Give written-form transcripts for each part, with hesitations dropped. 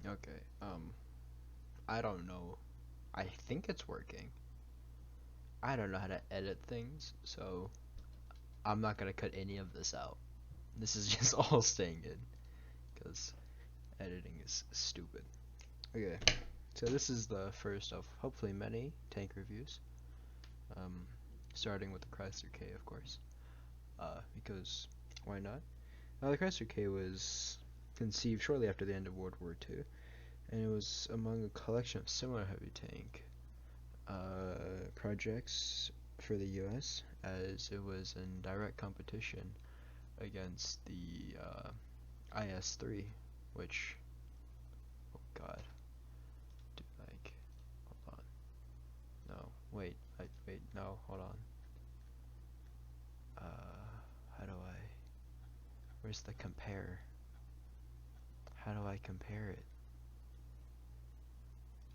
Okay. I don't know. I think it's working. I don't know how to edit things, so I'm not gonna cut any of this out. This is just all staying in, because editing is stupid. Okay. So this is the first of hopefully many tank reviews. Um, Starting with the Chrysler K, of course. Because why not? The Chrysler K was conceived shortly after the end of World War II, and it was among a collection of similar heavy tank projects for the U.S., as it was in direct competition against the IS-3, which, oh god, dude, like, hold on, no, wait, no, hold on, how do I, where's the compare, how do I compare it?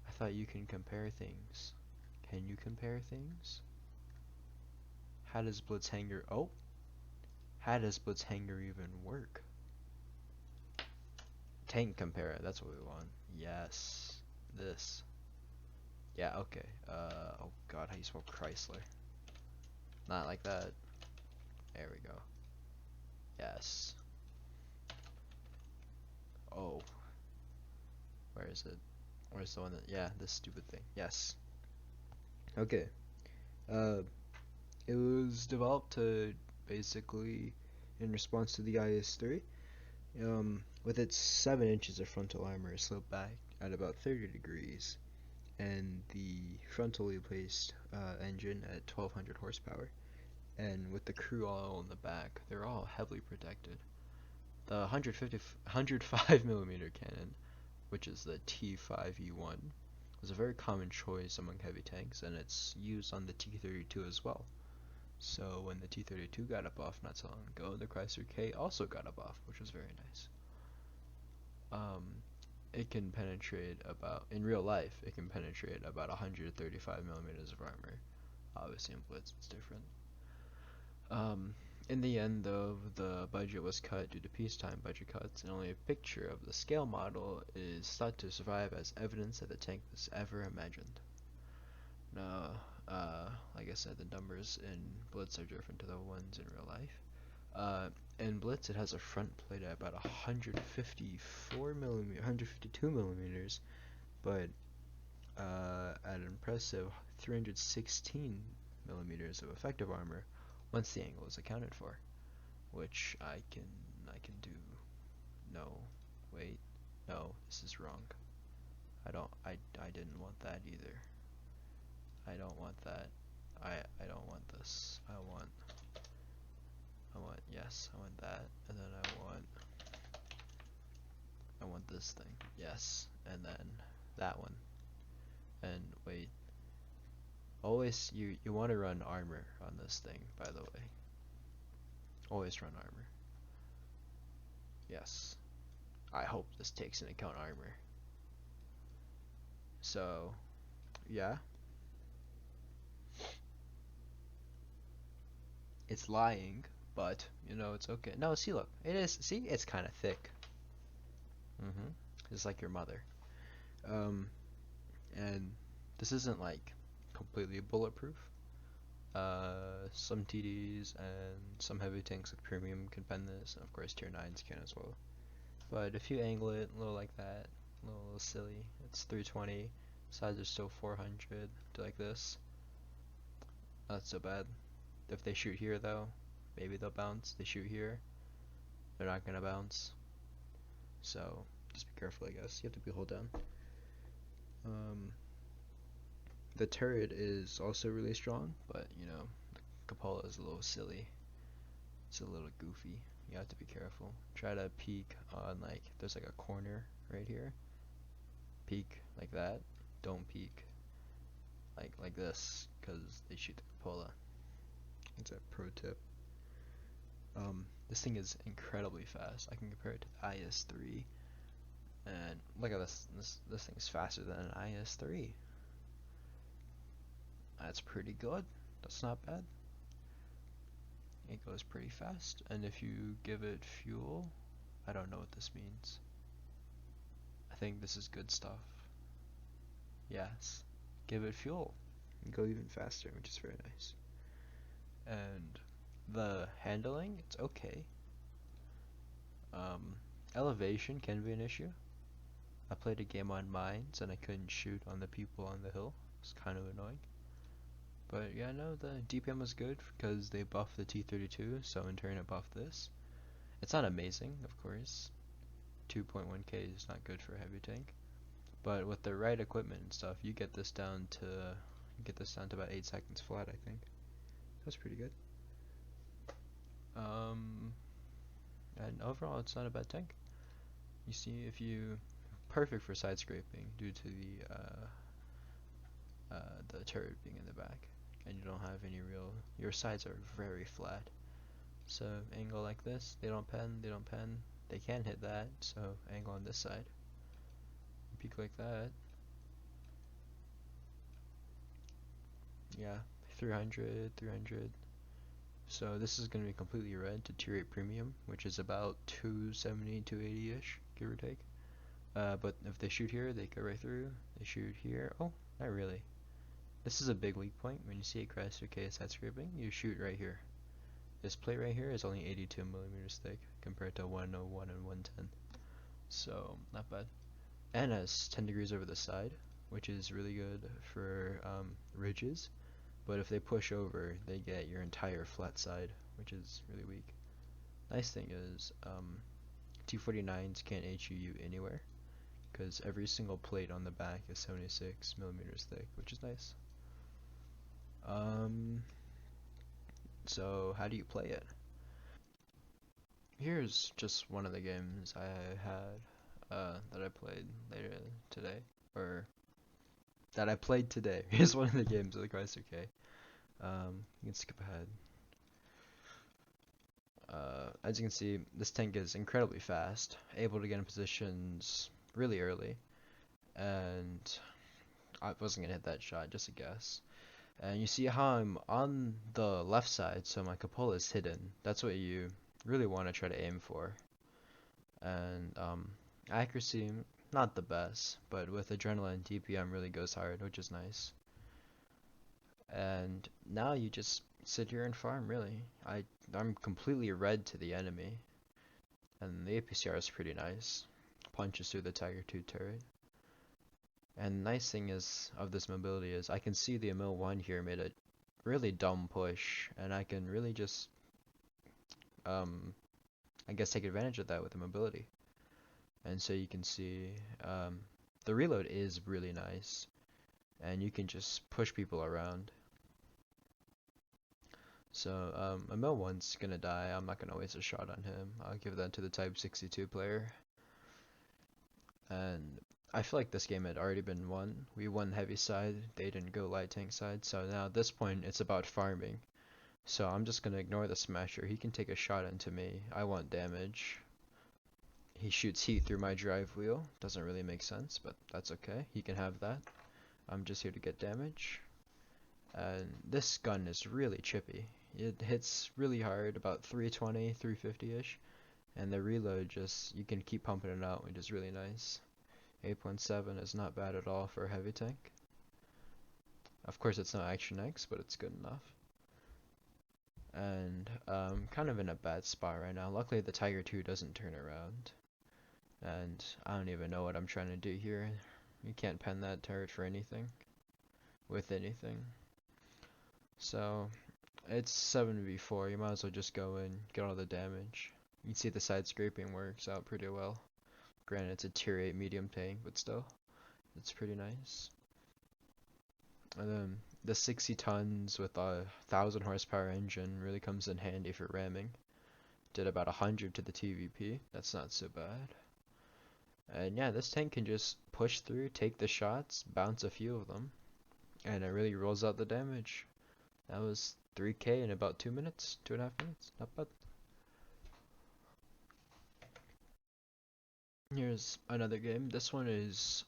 I thought you can compare things. Can you compare things? How does Blitzhanger, oh, how does Blitzhanger even work? Tank compare, that's what we want. Yes, this. Yeah, okay. Oh god, how you spell Chrysler? Not like that. There we go. Yes. Oh, where is it? Where's the one that, yeah, this stupid thing. Yes. Okay. Uh, it was developed to basically in response to the IS-3. With its 7 inches of frontal armor sloped back at about 30 degrees, and the frontally placed engine at 1200 horsepower, and with the crew all in the back, they're all heavily protected. The 105 millimeter cannon, which is the T5E1, was a very common choice among heavy tanks, and it's used on the T32 as well. So when the T32 got up off not so long ago, the Chrysler K also got up off, which was very nice. It can penetrate about, in real life, it can penetrate about 135 millimeters of armor. Obviously in Blitz it's different. In the end, though, the budget was cut due to peacetime budget cuts, and only a picture of the scale model is thought to survive as evidence that the tank was ever imagined. Now, like I said, the numbers in Blitz are different to the ones in real life. In Blitz, it has a front plate at about 152 millimeters, but at an impressive 316 millimeters of effective armor once the angle is accounted for, which I can do. No, wait, no, this is wrong. I didn't want that either. I don't want that. I don't want this. Yes, I want that, and then I want this thing, yes, and then that one, and wait, always, you want to run armor on this thing, by the way, always run armor, yes, I hope this takes into account armor, so, yeah, it's lying, but, you know, it's okay, no, see, look, it is, see, it's kind of thick, just like your mother, um, and this isn't like completely bulletproof. Some TDs and some heavy tanks like Premium can pen this, and of course Tier 9s can as well. But if you angle it a little like that, a little silly, it's 320, sides are still 400, like this. Not so bad. If they shoot here though, maybe they'll bounce. They shoot here, they're not gonna bounce. So just be careful, I guess. You have to be hold down. The turret is also really strong, but you know, the cupola is a little silly. It's a little goofy. You have to be careful. Try to peek on, like, there's like a corner right here. Peek like that. Don't peek like this, because they shoot the cupola. It's a pro tip. This thing is incredibly fast. I can compare it to the IS-3, and look at this. This thing's faster than an IS-3. That's pretty good. That's not bad. It goes pretty fast, and if you give it fuel, I don't know what this means. I think this is good stuff. Yes. Give it fuel. Go even faster, which is very nice. And the handling, it's okay. Um, Elevation can be an issue. I played a game on mines and I couldn't shoot on the people on the hill. It's kind of annoying. But yeah, no, the DPM was good because they buffed the T32, so in turn it buffed this. It's not amazing, of course. 2.1k is not good for a heavy tank. But with the right equipment and stuff, you get this down to about 8 seconds flat, I think. That's pretty good. Um, and overall, it's not a bad tank. You see, if you perfect for side scraping due to the turret being in the back, and you don't have any real. Your sides are very flat. So angle like this, they don't pen, they don't pen. They can hit that, so angle on this side. Peek like that. Yeah, 300, 300. So this is going to be completely red to tier 8 premium, which is about 270, 280-ish, give or take. But if they shoot here, they go right through. They shoot here. Oh, not really. This is a big weak point. When you see a Chrysler case side scraping, you shoot right here. This plate right here is only 82 millimeters thick compared to 101 and 110. So, not bad. And has 10 degrees over the side, which is really good for ridges. But if they push over, they get your entire flat side, which is really weak. Nice thing is, T49s can't HU you anywhere, because every single plate on the back is 76 millimeters thick, which is nice. So how do you play it? Here's just one of the games I had that I played later today, or that I played today. Here's one of the games of the Chrysler K. You can skip ahead. As you can see, this tank is incredibly fast, able to get in positions really early, and I wasn't gonna hit that shot, just a guess. And you see how I'm on the left side, so my cupola is hidden. That's what you really want to try to aim for. And accuracy, not the best, but with adrenaline, DPM really goes hard, which is nice. And now you just sit here and farm, really. I'm completely red to the enemy, and the APCR is pretty nice. Punches through the Tiger 2 turret. And the nice thing is of this mobility is I can see the Emil 1 here made a really dumb push, and I can really just I guess take advantage of that with the mobility. And so you can see the reload is really nice, and you can just push people around. So Emil 1's gonna die. I'm not gonna waste a shot on him. I'll give that to the Type 62 player. And I feel like this game had already been won. We won heavy side, they didn't go light tank side, so now at this point it's about farming. So I'm just gonna ignore the smasher. He can take a shot into me. I want damage. He shoots heat through my drive wheel. Doesn't really make sense, but that's okay. He can have that. I'm just here to get damage. And this gun is really chippy. It hits really hard, about 320, 350-ish. And the reload just, you can keep pumping it out, which is really nice. 8.7 is not bad at all for a heavy tank. Of course it's not Action X, but it's good enough. And kind of in a bad spot right now. Luckily the Tiger 2 doesn't turn around. And I don't even know what I'm trying to do here. You can't pen that turret for anything. With anything. So, it's 7v4. You might as well just go in, get all the damage. You can see the side scraping works out pretty well. Granted, it's a tier 8 medium tank, but still, it's pretty nice. And then the 60 tons with a 1000 horsepower engine really comes in handy for ramming. Did about 100 to the TVP. That's not so bad. And yeah, this tank can just push through, take the shots, bounce a few of them, and it really rolls out the damage. That was 3k in about 2 minutes, 2.5 minutes. Not bad. Here's another game. This one is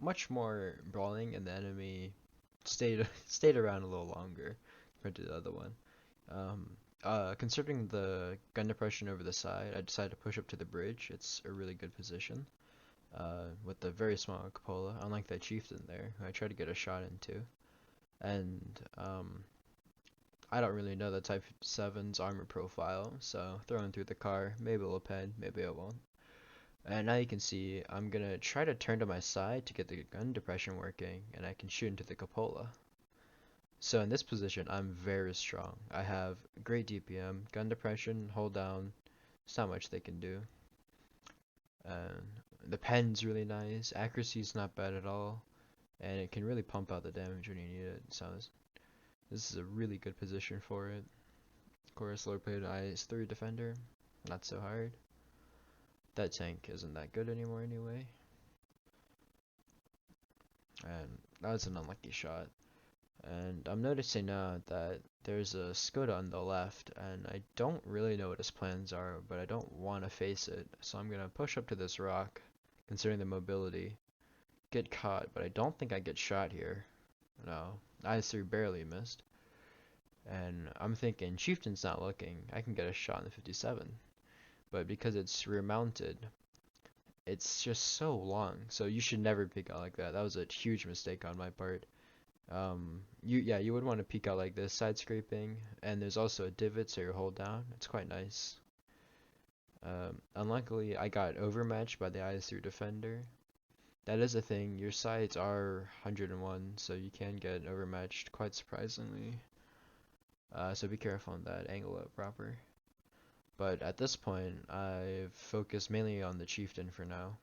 much more brawling, and the enemy stayed around a little longer compared to the other one. Considering the gun depression over the side, I decided to push up to the bridge. It's a really good position. with the very small cupola, unlike that chieftain there, who I tried to get a shot into. And I don't really know the Type 7's armor profile, so throwing through the car, maybe it'll pen, maybe it won't. And now you can see I'm gonna try to turn to my side to get the gun depression working, and I can shoot into the cupola. So in this position, I'm very strong. I have great DPM, gun depression, hold down. There's not much they can do. And the pen's really nice. Accuracy's not bad at all, and it can really pump out the damage when you need it. So this is a really good position for it. Chrysler played IS-3 Defender, not so hard. That tank isn't that good anymore anyway. And that was an unlucky shot. And I'm noticing now that there's a Skoda on the left, and I don't really know what his plans are, but I don't want to face it. So I'm going to push up to this rock, considering the mobility. Get caught, but I don't think I get shot here. No, IS-3 barely missed. And I'm thinking, Chieftain's not looking, I can get a shot in the 57. But because it's rear mounted, it's just so long. So you should never peek out like that. That was a huge mistake on my part. You would want to peek out like this, side scraping, and there's also a divot so you hold down. It's quite nice. Unluckily, I got overmatched by the IS-3 Defender. That is a thing. Your sights are 101, so you can get overmatched quite surprisingly. So be careful on that. Angle it proper. But at this point, I've focused mainly on the Chieftain for now,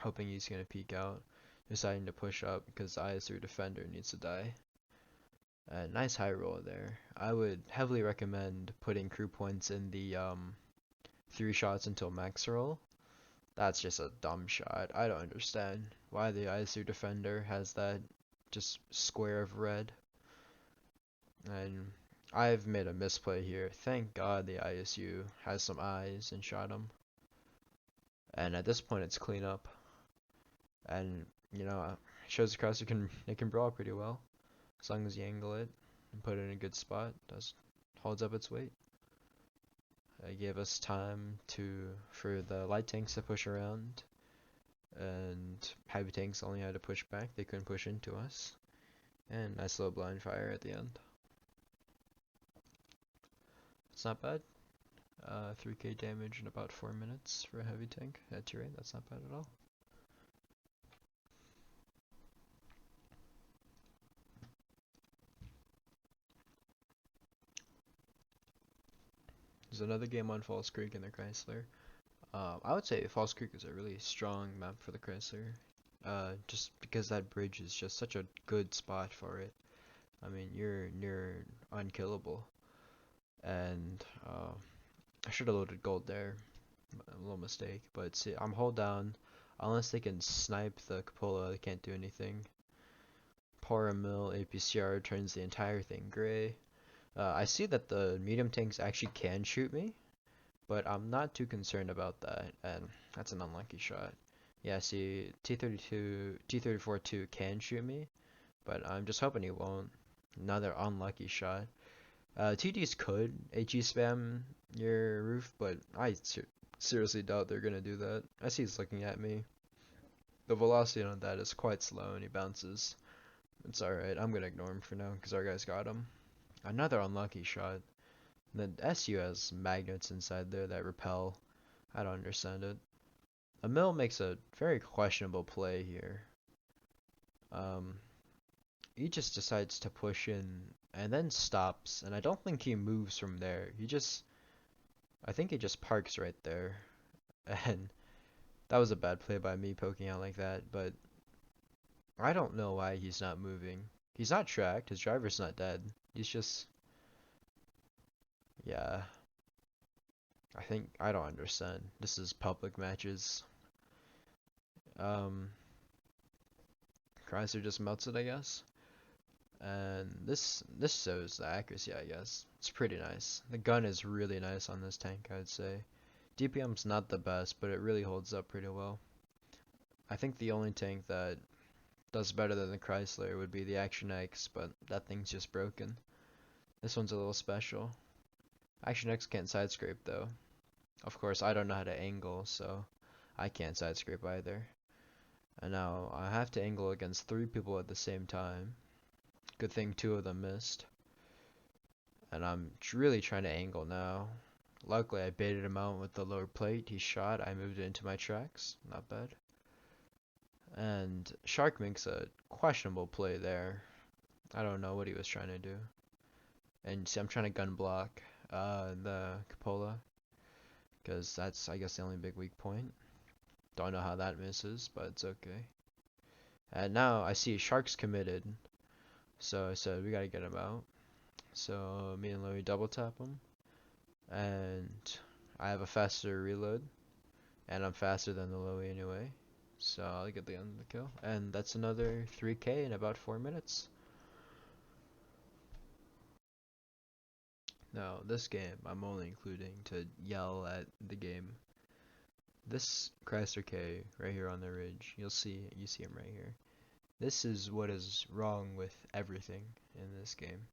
hoping he's going to peek out, deciding to push up because the IS-3 Defender needs to die. Nice high roll there. I would heavily recommend putting crew points in the 3 shots until max roll. That's just a dumb shot. I don't understand why the IS-3 Defender has that just square of red. And I've made a misplay here. Thank God the ISU has some eyes and shot him. And at this point, it's clean up. And shows the Chrysler can brawl pretty well, as long as you angle it and put it in a good spot. Holds up its weight. It gave us time for the light tanks to push around, and heavy tanks only had to push back. They couldn't push into us. And nice little blind fire at the end. It's not bad. 3k damage in about 4 minutes for a heavy tank at 2 rate. That's not bad at all. There's another game on Falls Creek in the Chrysler. I would say Falls Creek is a really strong map for the Chrysler. Just because that bridge is just such a good spot for it. I mean, you're near unkillable. And I should have loaded gold there. A little mistake. But see, I'm hold down. Unless they can snipe the cupola, they can't do anything. Pour a mill APCR turns the entire thing gray. I see that the medium tanks actually can shoot me, but I'm not too concerned about that, and that's an unlucky shot. Yeah, see, T-34-2 can shoot me, but I'm just hoping he won't. Another unlucky shot. TDs could HE spam your roof, but I seriously doubt they're gonna do that. I see he's looking at me. The velocity on that is quite slow, and he bounces. It's alright, I'm gonna ignore him for now, because our guys got him. Another unlucky shot. The SU has magnets inside there that repel. I don't understand it. A mill makes a very questionable play here. He just decides to push in and then stops, and I don't think he moves from there. I think he just parks right there. And that was a bad play by me poking out like that, but I don't know why he's not moving. He's not tracked, his driver's not dead. He's just, yeah. I don't understand. This is public matches. Chrysler just melts it, I guess. And this shows the accuracy, I guess. It's pretty nice. The gun is really nice on this tank, I'd say. DPM's not the best, but it really holds up pretty well. I think the only tank that does better than the Chrysler would be the Action X, but that thing's just broken. This one's a little special. Action X can't side scrape though. Of course, I don't know how to angle, so I can't side scrape either. And now I have to angle against 3 people at the same time. Good thing 2 of them missed. And I'm really trying to angle now. Luckily, I baited him out with the lower plate. He shot. I moved it into my tracks. Not bad. And Shark makes a questionable play there. I don't know what he was trying to do. And see, I'm trying to gun block the cupola. Because that's, I guess, the only big weak point. Don't know how that misses, but it's okay. And now I see Shark's committed. So I said, we gotta get him out. So me and Louie double tap him. And I have a faster reload. And I'm faster than the Louie anyway. So I'll get the end of the kill. And that's another 3k in about 4 minutes. Now, this game, I'm only including to yell at the game. This Chrysler K right here on the ridge, you see him right here. This is what is wrong with everything in this game.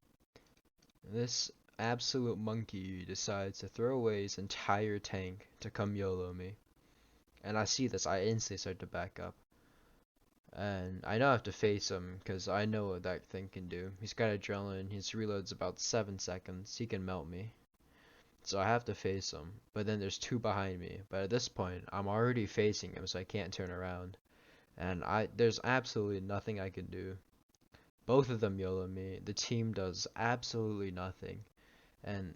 This absolute monkey decides to throw away his entire tank to come YOLO me. And I see this, I instantly start to back up. And I know I have to face him, because I know what that thing can do. He's got adrenaline, his reload's about 7 seconds, he can melt me. So I have to face him, but then there's 2 behind me. But at this point, I'm already facing him, so I can't turn around. And there's absolutely nothing I can do. Both of them YOLO me, the team does absolutely nothing. And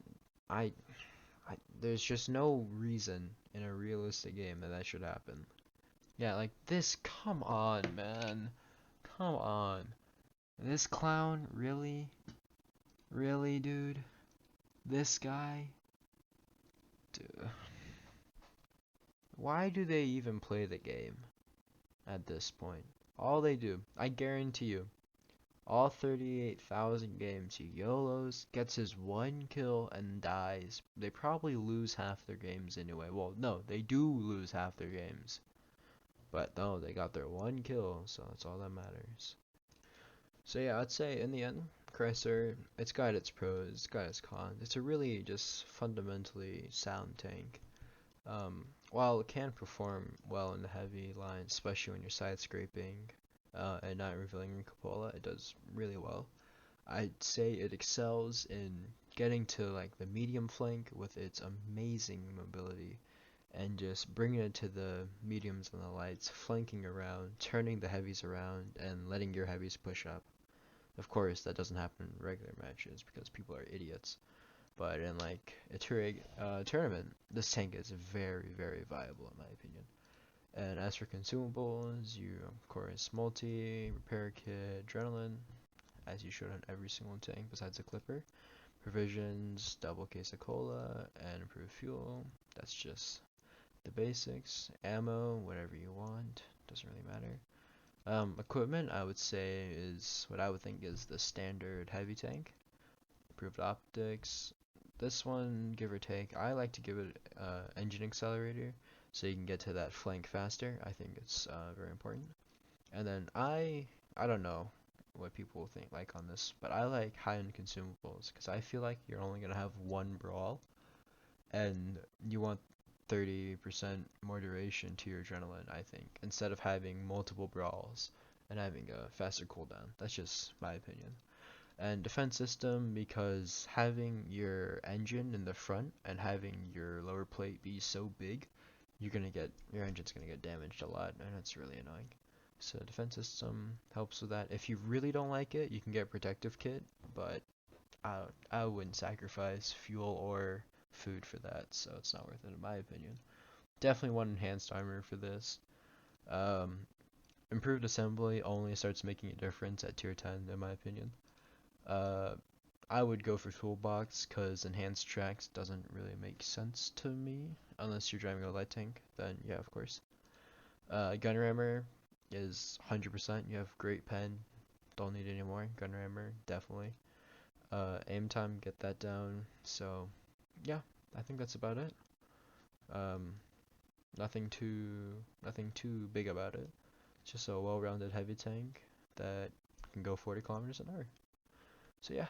there's just no reason in a realistic game that should happen. Yeah, like this, come on, man. Come on. This clown, really? Really, dude? This guy? Dude. Why do they even play the game at this point? All they do, I guarantee you, all 38,000 games, he YOLOs, gets his 1 kill, and dies. They probably lose half their games anyway. Well, no, they do lose half their games. But no, they got their 1 kill, so that's all that matters. So yeah, I'd say in the end, Chrysler, it's got its pros, it's got its cons. It's a really just fundamentally sound tank. While it can perform well in the heavy lines, especially when you're side scraping and not revealing your cupola, it does really well. I'd say it excels in getting to like the medium flank with its amazing mobility and just bringing it to the mediums and the lights, flanking around, turning the heavies around, and letting your heavies push up. Of course, that doesn't happen in regular matches because people are idiots. But in like a tournament, this tank is very, very viable in my opinion. And as for consumables, you of course multi, repair kit, adrenaline, as you should on every single tank besides a clipper. Provisions, double case of cola, and improved fuel. That's just the basics. Ammo, whatever you want, doesn't really matter. Equipment, I would say, is what I would think is the standard heavy tank. Improved optics. This one, give or take, I like to give it engine accelerator so you can get to that flank faster. I think it's very important. And then I don't know what people think like on this, but I like high-end consumables because I feel like you're only gonna have one brawl, and you want 30% more duration to your adrenaline, I think, instead of having multiple brawls and having a faster cooldown. That's just my opinion. And defense system, because having your engine in the front and having your lower plate be so big, your engine's gonna get damaged a lot, and it's really annoying. So defense system helps with that. If you really don't like it, you can get protective kit, but I wouldn't sacrifice fuel or food for that, so it's not worth it in my opinion. Definitely want enhanced armor for this. Um, Improved assembly only starts making a difference at tier 10 in my opinion. I would go for toolbox because enhanced tracks doesn't really make sense to me unless you're driving a light tank. Then yeah, of course. Gun rammer is 100%. You have great pen. Don't need any more. Gun rammer definitely. Aim time, get that down. So yeah, I think that's about it. Um, nothing too big about it. It's just a well-rounded heavy tank that can go 40 kilometers an hour. So yeah,